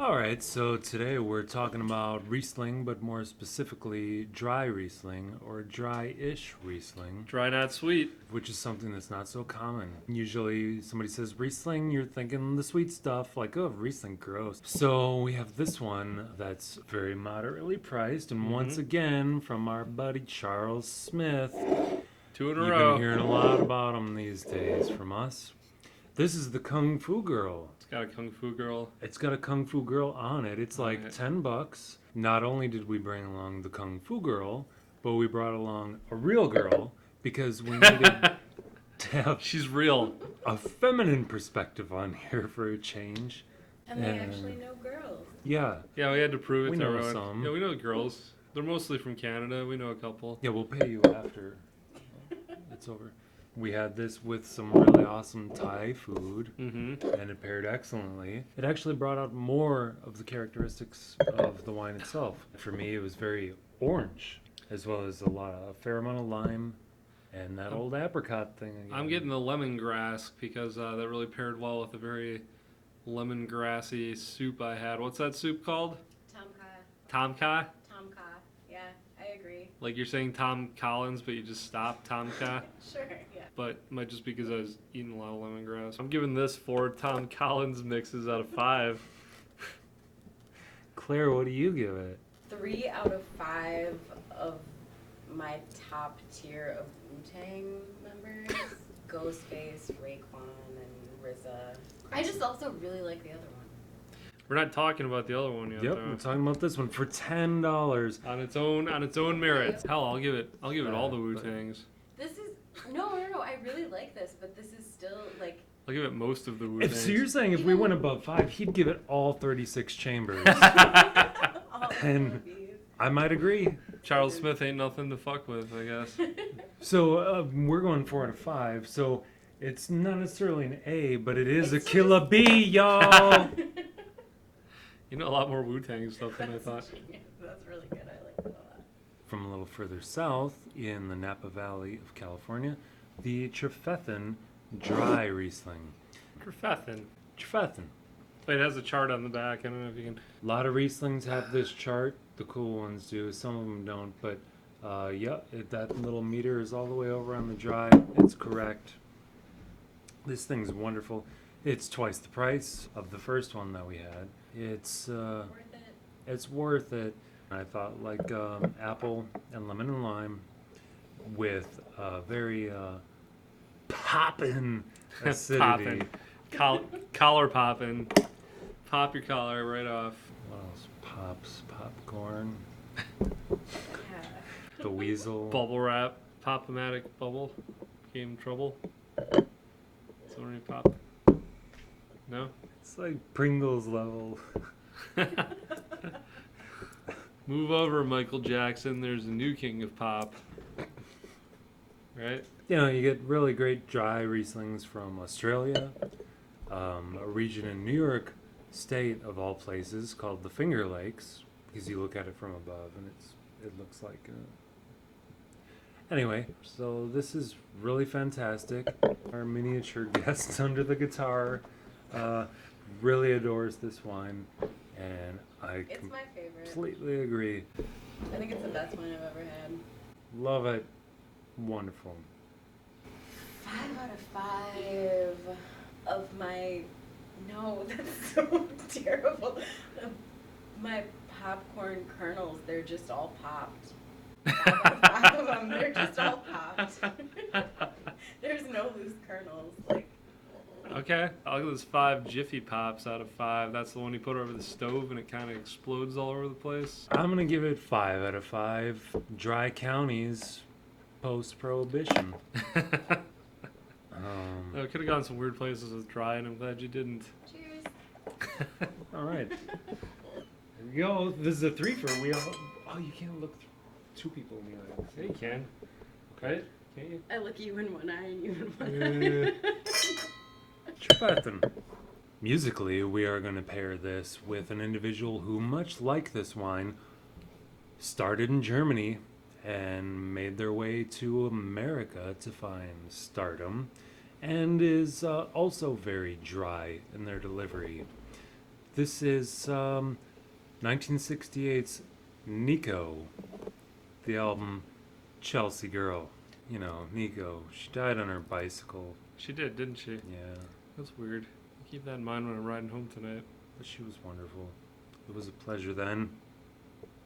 All right, so today we're talking about Riesling, but more specifically dry Riesling or dry-ish Riesling, Dry not sweet. which is something that's not so common. Usually somebody says Riesling, you're thinking the sweet stuff, like, oh, Riesling, gross. So we have this one that's very moderately priced, and once again, from our buddy Charles Smith. Two in a You've row. been hearing a lot about them these days from us. This is the Kung Fu Girl. It's got a kung fu girl. It's got a Kung Fu Girl on it. It's like Alright. $10. Not only did we bring along the Kung Fu Girl, but we brought along a real girl because we needed to have She's real. a feminine perspective on here for a change. And they And- actually know girls. Yeah. Yeah, we had to prove it We to know everyone. some. Yeah, we know girls. They're mostly from Canada. We know a couple. Yeah, we'll pay you after it's over. We had this with some really awesome Thai food. Mm-hmm. And it paired excellently. It actually brought out more of the characteristics of the wine itself. For me, it was very orange, as well as a fair amount of lime, and that old apricot thing again. I'm getting the lemongrass because that really paired well with a very lemongrassy soup I had. What's that soup called? Tomka. Tomka? Tomka. Yeah, I agree. Like you're saying Tom Collins, but you just stopped Tomka? Sure, yeah. But it might just be because I was eating a lot of lemongrass. I'm giving this 4 Tom Collins mixes out of 5. Claire, what do you give it? 3 out of 5 of my top tier of Wu-Tang members. Ghostface, Raekwon, and RZA. I just also really like the other one. We're not talking about the other one yet, Yep, though. we're talking about this one for $10. On its own merits. Hell, I'll give it all the Wu-Tangs. This is no. I really like this, but this is still like. I'll give it most of the If, Wu-Tangs. so you're saying if we went above 5, he'd give it all 36 chambers. all And- of these. I might agree. Charles Smith ain't nothing to fuck with, I guess. So we're going 4 out of 5. So it's not necessarily an A, but it is It's a killer B, y'all. You know a lot more Wu-Tang stuff than I thought. That's really good. I like that a lot. From a little further south in the Napa Valley of California, the Trefethen Dry Riesling. Trefethen. Trefethen. Wait, it has a chart on the back. I don't know if you can. A lot of Rieslings have this chart. The cool ones do. Some of them don't. But that little meter is all the way over on the dry. It's correct. This thing's wonderful. It's twice the price of the first one that we had. It's Worth it. it's worth it. I thought like apple and lemon and lime with very poppin' acidity. Poppin'. Collar popping. Pop your collar right off. What else? Pops, popcorn, Yeah. the weasel. Bubble wrap. Pop-o-matic bubble. Game trouble. Somebody pop. No? It's like Pringles level. Move over, Michael Jackson. There's a new king of pop. Right? You know, you get really great dry Rieslings from Australia, a region in New York State of all places called the Finger Lakes, because you look at it from above and it looks like. Anyway, so this is really fantastic. Our miniature guest under the guitar really adores this wine, and I It's my favorite. completely agree. I think it's the best wine I've ever had. Love it. Wonderful. 5 out of 5 of my. No, that's so terrible. Of my popcorn kernels, they're just all popped. 5 out of 5 of them, they're just all popped. There's no loose kernels. Like. Okay. I'll give this 5 Jiffy Pops out of 5. That's the one you put over the stove and it kind of explodes all over the place. I'm gonna give it 5 out of 5. Dry counties, post-prohibition. I could have gone some weird places with dry, and I'm glad you didn't. Cheers. All right. Here we go. This is a threefer. We all. Oh, you can't look 2 people in the eye. Yeah, you can. Right? Can't you? I look you in one eye and you in one eye. Trefethen. Musically, we are going to pair this with an individual who, much like this wine, started in Germany and made their way to America to find stardom, and is also very dry in their delivery. This is 1968's Nico, the album Chelsea Girl. You know, Nico. She died on her bicycle. She did, didn't she? Yeah, That's weird. I'll keep that in mind when I'm riding home tonight. but she was wonderful. It was a pleasure then.